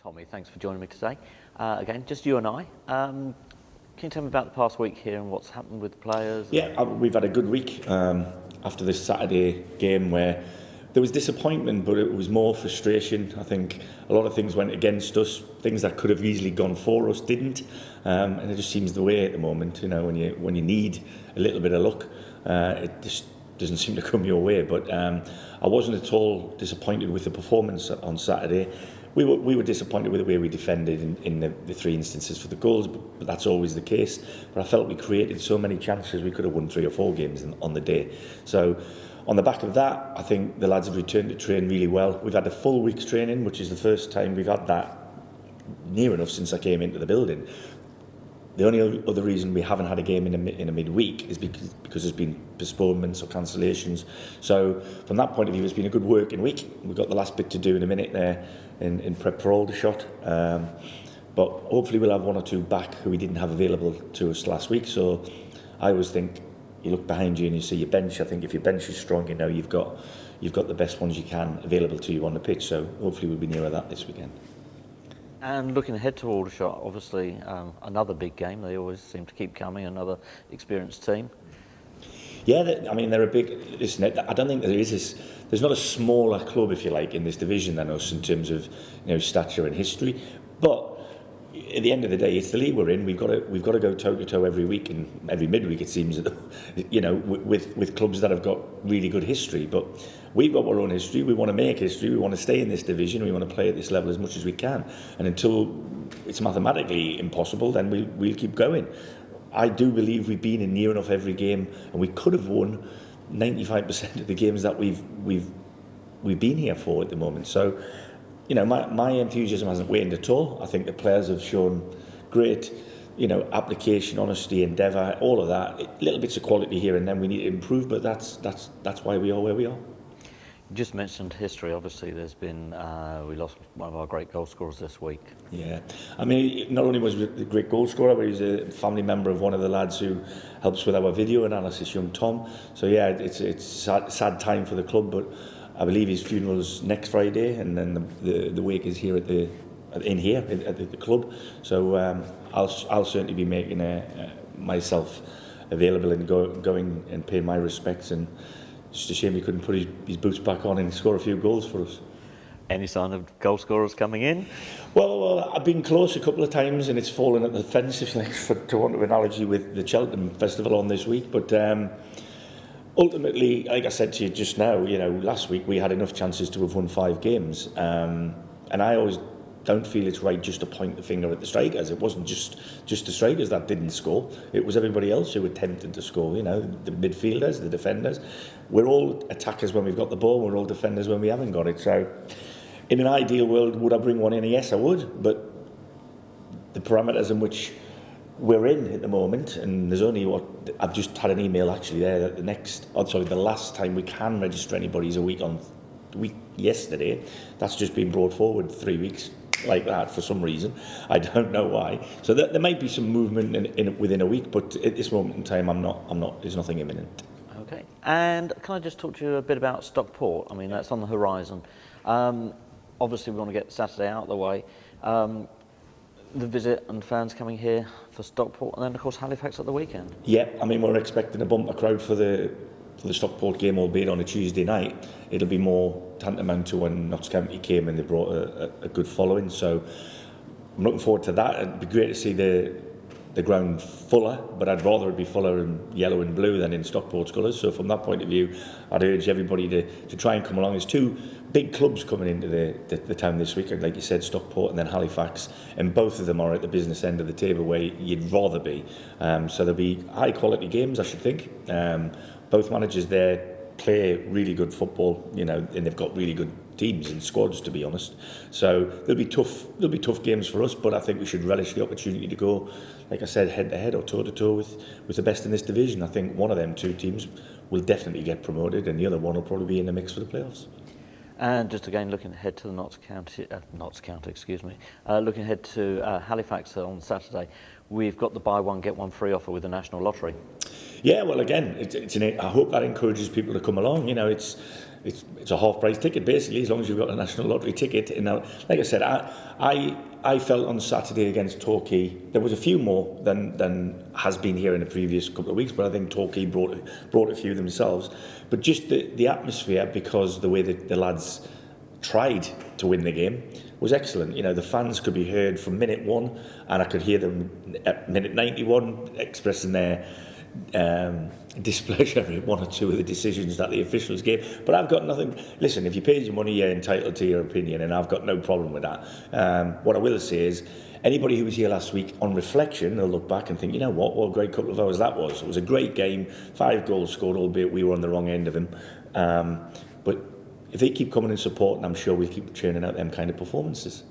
Tommy, thanks for joining me today. Again, just you and I. Can you tell me about the past week here and what's happened with the players? Yeah, we've had a good week after this Saturday game where there was disappointment, but it was more frustration. I think a lot of things went against us. Things that could have easily gone for us didn't, and it just seems the way at the moment. You know, when you need a little bit of luck, it just doesn't seem to come your way. But I wasn't at all disappointed with the performance on Saturday. We were disappointed with the way we defended in the three instances for the goals, but that's always the case. But I felt we created so many chances we could have won 3 or 4 games on the day. So on the back of that, I think the lads have returned to train really well. We've had a full week's training, which is the first time we've had that near enough since I came into the building. The only other reason we haven't had a game in a midweek is because there's been postponements or cancellations. So from that point of view, it's been a good working week. We've got the last bit to do in a minute there in prep for Aldershot. But hopefully we'll have 1 or 2 back who we didn't have available to us last week. So I always think you look behind you and you see your bench. I think if your bench is strong, you know you've got the best ones you can available to you on the pitch. So hopefully we'll be nearer that this weekend. And looking ahead to Aldershot, obviously another big game. They always seem to keep coming, another experienced team. Yeah, I mean, they're a big... Listen, I don't think there's not a smaller club, if you like, in this division than us in terms of stature and history. But at the end of the day, it's the league we're in. We've got to go toe to toe every week and every midweek. It seems, with clubs that have got really good history. But we've got our own history. We want to make history. We want to stay in this division. We want to play at this level as much as we can. And until it's mathematically impossible, then we'll keep going. I do believe we've been in near enough every game, and we could have won 95% of the games that we've been here for at the moment. So, my enthusiasm hasn't waned at all. I think the players have shown great, application, honesty, endeavour, all of that. Little bits of quality here and then we need to improve, but that's why we are where we are. You just mentioned history. Obviously, there's been we lost one of our great goal scorers this week. Yeah, I mean, not only was he a great goal scorer, but he's a family member of one of the lads who helps with our video analysis, young Tom. So yeah, it's a sad time for the club, but I believe his funeral's next Friday, and then the wake is here at the club. So I'll certainly be making myself available and going and pay my respects. And it's just a shame he couldn't put his boots back on and score a few goals for us. Any sign of goal scorers coming in? Well, I've been close a couple of times and it's fallen at the fence, if you like, to want an analogy with the Cheltenham Festival on this week. But ultimately, like I said to you just now, last week we had enough chances to have won 5 games. And I always don't feel it's right just to point the finger at the strikers. It wasn't just the strikers that didn't score. It was everybody else who attempted to score, the midfielders, the defenders. We're all attackers when we've got the ball, we're all defenders when we haven't got it. So in an ideal world, would I bring one in? Yes, I would. But the parameters in which we're in at the moment, and there's only I've just had an email actually there that the last time we can register anybody is a week yesterday. That's just been brought forward 3 weeks like that for some reason. I don't know why. So there might be some movement within a week, but at this moment in time, I'm not. There's nothing imminent. Okay. And can I just talk to you a bit about Stockport? I mean, that's on the horizon. Obviously, we want to get Saturday out of the way. The visit and fans coming here for Stockport, and then of course Halifax at the weekend. Yeah, I mean, we're expecting a bumper crowd for the Stockport game, albeit on a Tuesday night. It'll be more tantamount to when Notts County came and they brought a good following. So I'm looking forward to that. It'd be great to see the ground fuller, but I'd rather it be fuller in yellow and blue than in Stockport's colours. So from that point of view, I'd urge everybody to try and come along. There's 2 big clubs coming into the town this week, like you said, Stockport and then Halifax, and both of them are at the business end of the table where you'd rather be. So there'll be high quality games, I should think. Both managers there play really good football, and they've got really good teams and squads, to be honest. So there'll be tough games for us, but I think we should relish the opportunity to go, like I said, head to head or toe to toe with the best in this division. I think one of them 2 teams will definitely get promoted, and the other one will probably be in the mix for the playoffs. And just again looking ahead to the looking ahead to Halifax on Saturday, we've got the buy one get one free offer with the National Lottery. Yeah, well, again, I hope that encourages people to come along. it's a half-price ticket, basically, as long as you've got a National Lottery ticket. And now, like I said, I felt on Saturday against Torquay, there was a few more than has been here in the previous couple of weeks, but I think Torquay brought a few themselves. But just the atmosphere, because the way that the lads tried to win the game was excellent. You know, the fans could be heard from minute 1, and I could hear them at minute 91 expressing their displeasure at one or two of the decisions that the officials gave. But I've got nothing. Listen, if you paid your money, you're entitled to your opinion, and I've got no problem with that. What I will say is, anybody who was here last week, on reflection, they'll look back and think, you know what a great couple of hours that was. It was a great game, 5 goals scored, albeit we were on the wrong end of them. But if they keep coming and supporting, I'm sure we'll keep churning out them kind of performances.